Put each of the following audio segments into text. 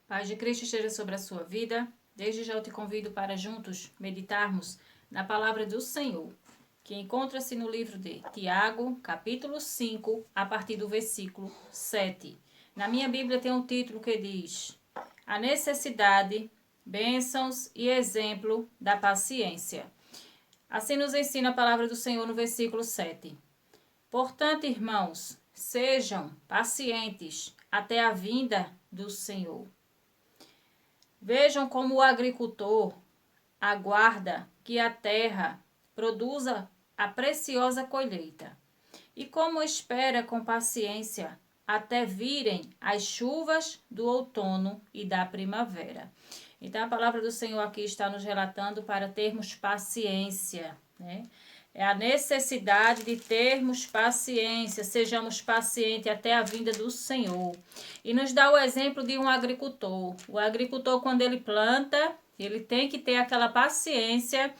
Paz de Cristo esteja sobre a sua vida. Desde já eu te convido para juntos meditarmos na palavra do Senhor, que encontra-se no livro de Tiago, capítulo 5, a partir do versículo 7. Na minha Bíblia tem um título que diz: A necessidade, bênçãos e exemplo da paciência. Assim nos ensina a palavra do Senhor no versículo 7. Portanto, irmãos, sejam pacientes até a vinda do Senhor. Vejam como o agricultor aguarda que a terra produza a preciosa colheita e como espera com paciência até virem as chuvas do outono e da primavera. Então a palavra do Senhor aqui está nos relatando para termos paciência, né? É a necessidade de termos paciência, sejamos pacientes até a vinda do Senhor. E nos dá o exemplo de um agricultor. O agricultor, quando ele planta, ele tem que ter aquela paciência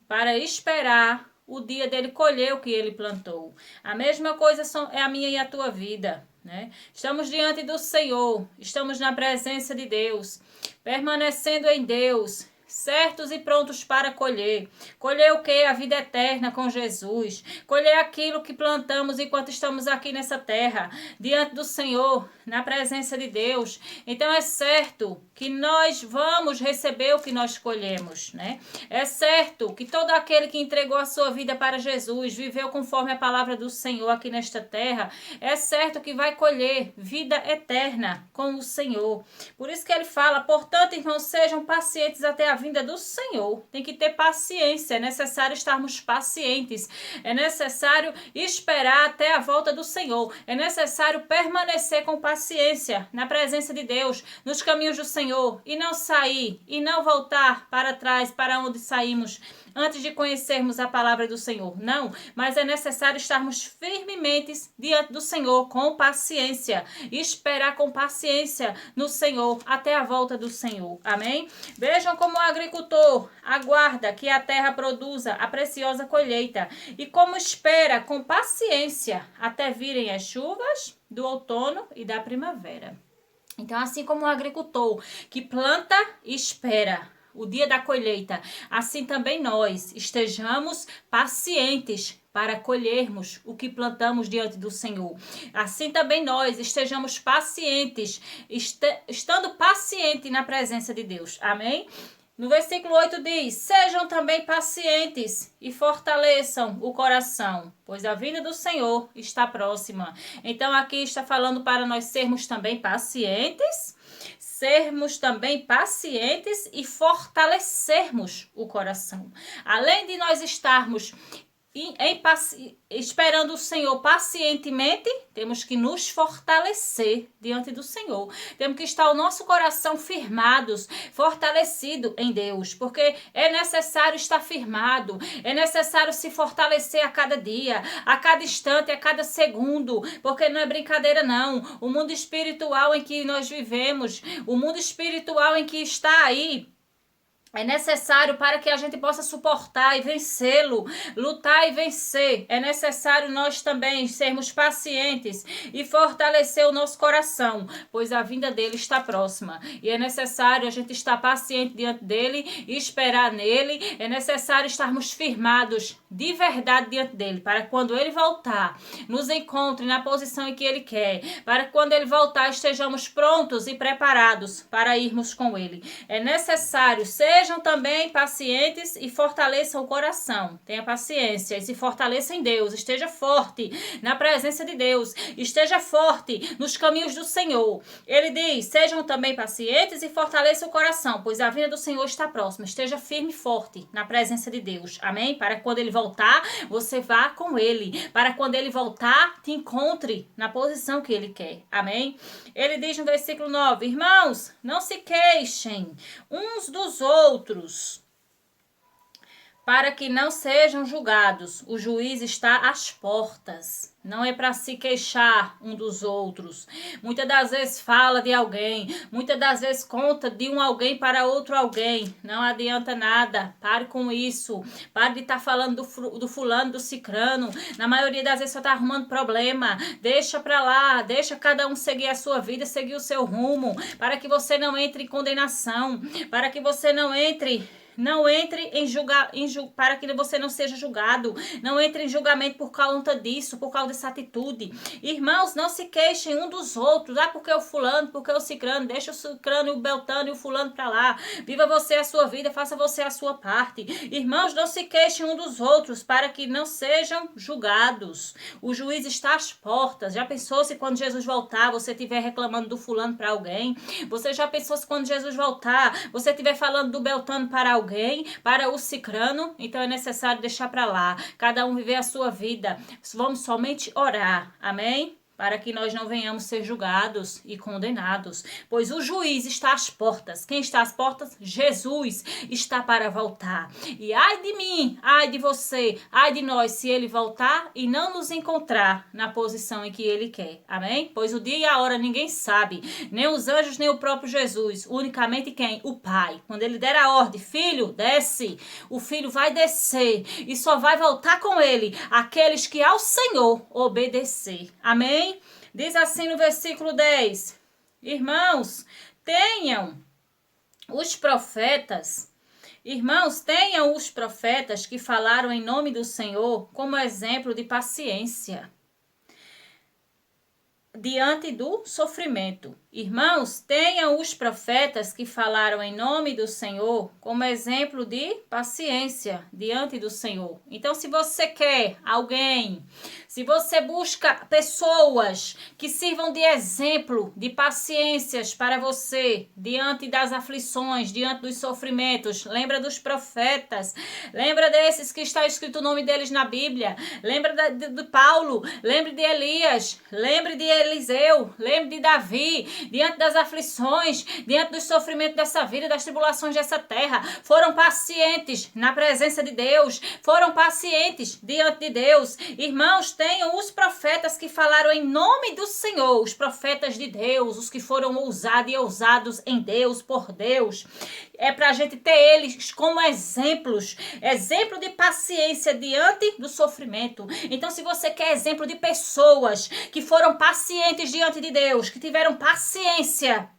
para esperar o dia dele colher o que ele plantou. A mesma coisa é a minha e a tua vida, né? Estamos diante do Senhor, estamos na presença de Deus, permanecendo em Deus, certos e prontos para colher. Colher o que? A vida eterna com Jesus. Colher aquilo que plantamos enquanto estamos aqui nessa terra, diante do Senhor, na presença de Deus. Então é certo que nós vamos receber o que nós colhemos, né? É certo que todo aquele que entregou a sua vida para Jesus, viveu conforme a palavra do Senhor aqui nesta terra, é certo que vai colher vida eterna com o Senhor. Por isso que ele fala, portanto, irmãos, sejam pacientes até a vinda do Senhor. Tem que ter paciência, é necessário estarmos pacientes, é necessário esperar até a volta do Senhor, é necessário permanecer com paciência na presença de Deus, nos caminhos do Senhor, e não sair, e não voltar para trás, para onde saímos antes de conhecermos a palavra do Senhor. Não, mas é necessário estarmos firmemente diante do Senhor, com paciência, e esperar com paciência no Senhor, até a volta do Senhor. Amém? Vejam como o agricultor aguarda que a terra produza a preciosa colheita, e como espera com paciência até virem as chuvas do outono e da primavera. Então, assim como o agricultor que planta e espera o dia da colheita, assim também nós estejamos pacientes para colhermos o que plantamos diante do Senhor. Assim também nós estejamos pacientes, estando paciente na presença de Deus. Amém? No versículo 8 diz, sejam também pacientes e fortaleçam o coração, pois a vinda do Senhor está próxima. Então aqui está falando para nós sermos também pacientes e fortalecermos o coração. Além de nós estarmos esperando o Senhor pacientemente, temos que nos fortalecer diante do Senhor. Temos que estar o nosso coração firmados, fortalecido em Deus, porque é necessário estar firmado, é necessário se fortalecer a cada dia, a cada instante, a cada segundo, porque não é brincadeira não. O mundo espiritual em que nós vivemos, o mundo espiritual em que está aí, é necessário para que a gente possa suportar e vencê-lo, lutar e vencer. É necessário nós também sermos pacientes e fortalecer o nosso coração, pois a vinda dele está próxima. E é necessário a gente estar paciente diante dele e esperar nele. É necessário estarmos firmados de verdade diante dele, para quando ele voltar, nos encontre na posição em que ele quer, para que quando ele voltar estejamos prontos e preparados para irmos com ele. É necessário sejam também pacientes e fortaleçam o coração. Tenha paciência e se fortaleça em Deus. Esteja forte na presença de Deus. Esteja forte nos caminhos do Senhor. Ele diz, sejam também pacientes e fortaleçam o coração, pois a vinda do Senhor está próxima. Esteja firme e forte na presença de Deus. Amém? Para que quando ele voltar, você vá com ele. Para quando ele voltar, te encontre na posição que ele quer. Amém? Ele diz no versículo 9, irmãos, não se queixem uns dos outros, para que não sejam julgados. O juiz está às portas. Não é para se queixar um dos outros. Muitas das vezes fala de alguém. Muitas das vezes conta de um alguém para outro alguém. Não adianta nada. Pare com isso. Pare de estar falando do fulano, do cicrano. Na maioria das vezes só está arrumando problema. Deixa para lá. Deixa cada um seguir a sua vida, seguir o seu rumo. Para que você não entre em condenação. Para que você não entre em para que você não seja julgado. Não entre em julgamento por causa disso, por causa dessa atitude. Irmãos, não se queixem um dos outros. Porque o fulano, porque o cicrano. Deixa o cicrano e o beltano e o fulano para lá. Viva você a sua vida, faça você a sua parte. Irmãos, não se queixem um dos outros para que não sejam julgados. O juiz está às portas. Já pensou se quando Jesus voltar você estiver reclamando do fulano para alguém? Você já pensou se quando Jesus voltar você estiver falando do beltano para alguém? Para o cicrano? Então é necessário deixar para lá. Cada um viver a sua vida. Vamos somente orar. Amém? Para que nós não venhamos ser julgados e condenados. Pois o juiz está às portas. Quem está às portas? Jesus está para voltar. E ai de mim, ai de você, ai de nós, se ele voltar e não nos encontrar na posição em que ele quer. Amém? Pois o dia e a hora ninguém sabe. Nem os anjos, nem o próprio Jesus. Unicamente quem? O Pai. Quando ele der a ordem, filho, desce. O filho vai descer. E só vai voltar com ele aqueles que ao Senhor obedecer. Amém? Diz assim no versículo 10. Irmãos, tenham os profetas que falaram em nome do Senhor como exemplo de paciência diante do sofrimento. Irmãos, tenham os profetas que falaram em nome do Senhor como exemplo de paciência diante do Senhor. Então, se você quer alguém, se você busca pessoas que sirvam de exemplo, de paciências para você diante das aflições, diante dos sofrimentos, lembra dos profetas, lembra desses que está escrito o nome deles na Bíblia, lembra de Paulo, lembre de Elias, lembre de Eliseu, lembre de Davi. Diante das aflições, diante dos sofrimentos dessa vida, das tribulações dessa terra, foram pacientes na presença de Deus, foram pacientes diante de Deus. Irmãos, tenham os profetas que falaram em nome do Senhor, os profetas de Deus, os que foram ousados e ousados em Deus, por Deus. É para a gente ter eles como exemplos, exemplo de paciência diante do sofrimento. Então, se você quer exemplo de pessoas que foram pacientes diante de Deus, que tiveram paciência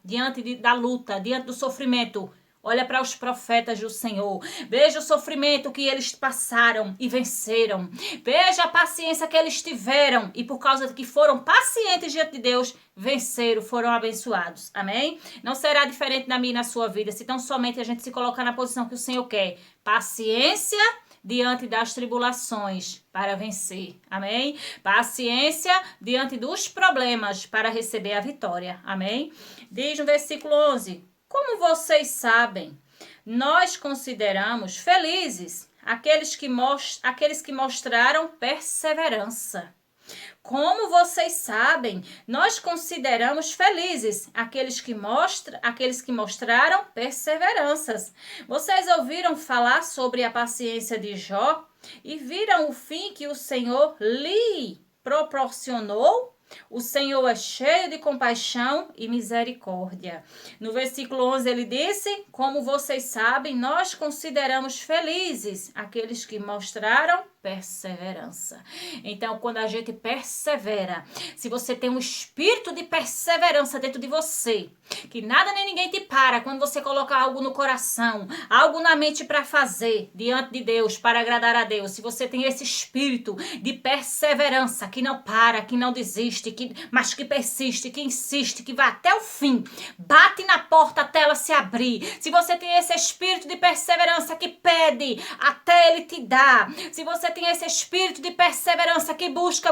diante da luta, diante do sofrimento, olha para os profetas do Senhor. Veja o sofrimento que eles passaram e venceram. Veja a paciência que eles tiveram e por causa de que foram pacientes diante de Deus, venceram, foram abençoados. Amém? Não será diferente na minha e na sua vida, se tão somente a gente se colocar na posição que o Senhor quer. Paciência diante das tribulações para vencer. Amém? Paciência diante dos problemas para receber a vitória. Amém? Diz no versículo 11: como vocês sabem, nós consideramos felizes aqueles que mostraram perseverança. Como vocês sabem, nós consideramos felizes aqueles que mostraram perseveranças. Vocês ouviram falar sobre a paciência de Jó e viram o fim que o Senhor lhe proporcionou? O Senhor é cheio de compaixão e misericórdia. No versículo 11 ele disse: como vocês sabem, nós consideramos felizes aqueles que mostraram perseverança. Então, quando a gente persevera, se você tem um espírito de perseverança dentro de você, que nada nem ninguém te para quando você coloca algo no coração, algo na mente para fazer diante de Deus, para agradar a Deus, se você tem esse espírito de perseverança, que não para, que não desiste, mas que persiste, que insiste, que vai até o fim, bate na porta até ela se abrir, se você tem esse espírito de perseverança que pede até ele te dar, se você tem esse espírito de perseverança que busca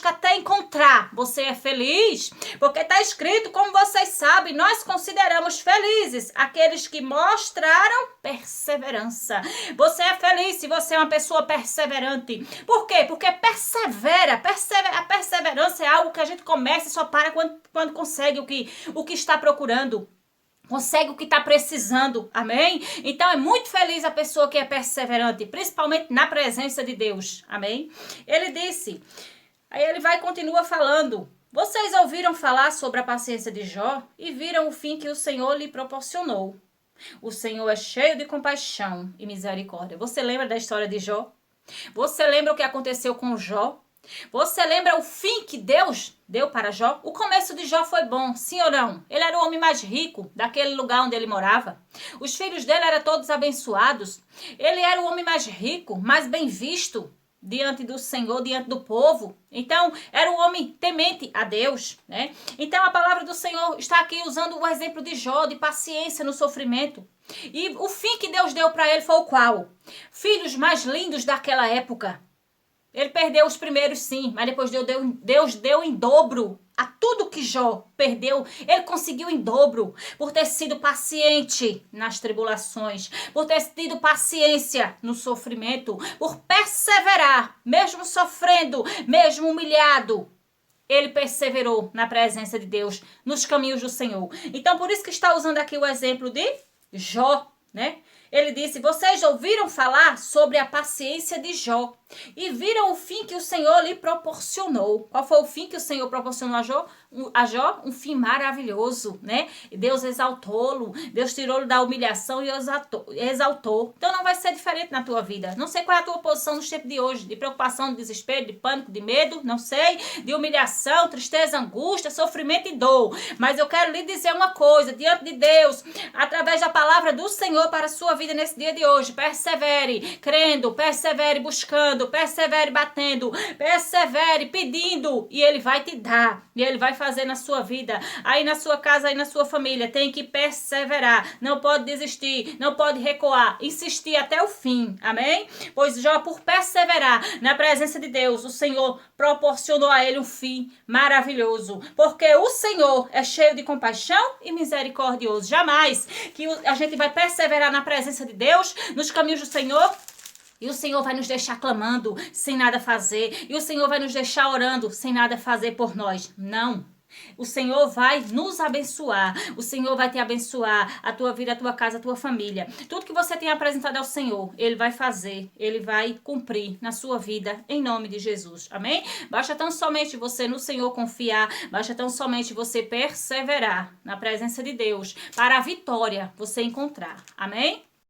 até encontrar, você é feliz, porque está escrito, como vocês sabem, nós consideramos felizes aqueles que mostraram perseverança. Você é feliz se você é uma pessoa perseverante. Por quê? Porque persevera. A perseverança é algo que a gente começa e só para quando consegue o que está procurando. consegue o que está precisando, amém? Então é muito feliz a pessoa que é perseverante, principalmente na presença de Deus, amém? Ele disse, aí ele continua falando, vocês ouviram falar sobre a paciência de Jó e viram o fim que o Senhor lhe proporcionou. O Senhor é cheio de compaixão e misericórdia. Você lembra da história de Jó? Você lembra o que aconteceu com Jó? Você lembra o fim que Deus deu para Jó? O começo de Jó foi bom, sim ou não? Ele era o homem mais rico daquele lugar onde ele morava. Os filhos dele eram todos abençoados. Ele era o homem mais rico, mais bem visto diante do Senhor, diante do povo. Então, era um homem temente a Deus, né? Então, a palavra do Senhor está aqui usando o exemplo de Jó, de paciência no sofrimento. E o fim que Deus deu para ele foi o qual? Filhos mais lindos daquela época. Ele perdeu os primeiros sim, mas depois Deus deu em dobro a tudo que Jó perdeu. Ele conseguiu em dobro por ter sido paciente nas tribulações, por ter tido paciência no sofrimento, por perseverar, mesmo sofrendo, mesmo humilhado. Ele perseverou na presença de Deus, nos caminhos do Senhor. Então, por isso que está usando aqui o exemplo de Jó, né? Ele disse, vocês ouviram falar sobre a paciência de Jó e viram o fim que o Senhor lhe proporcionou. Qual foi o fim que o Senhor proporcionou a Jó? Um fim maravilhoso, né? Deus exaltou-lo, Deus tirou-lo da humilhação e exaltou. Então não vai ser diferente na tua vida. Não sei qual é a tua posição no tempo de hoje, de preocupação, de desespero, de pânico, de medo, não sei, de humilhação, tristeza, angústia, sofrimento e dor. Mas eu quero lhe dizer uma coisa, diante de Deus, através da palavra do Senhor para a sua vida nesse dia de hoje, persevere crendo, persevere buscando, persevere batendo, persevere pedindo e Ele vai te dar, e Ele vai fazer na sua vida, aí na sua casa, aí na sua família. Tem que perseverar, não pode desistir, não pode recuar, insistir até o fim, amém? Pois Jó, por perseverar na presença de Deus, o Senhor proporcionou a ele um fim maravilhoso, porque o Senhor é cheio de compaixão e misericordioso. Jamais que a gente vai perseverar na presença de Deus, nos caminhos do Senhor, e o Senhor vai nos deixar clamando sem nada fazer, e o Senhor vai nos deixar orando sem nada fazer por nós. Não. O Senhor vai nos abençoar, o Senhor vai te abençoar, a tua vida, a tua casa, a tua família. Tudo que você tem apresentado ao Senhor, Ele vai fazer, Ele vai cumprir na sua vida, em nome de Jesus, amém? Basta tão somente você no Senhor confiar, basta tão somente você perseverar na presença de Deus, para a vitória você encontrar, amém?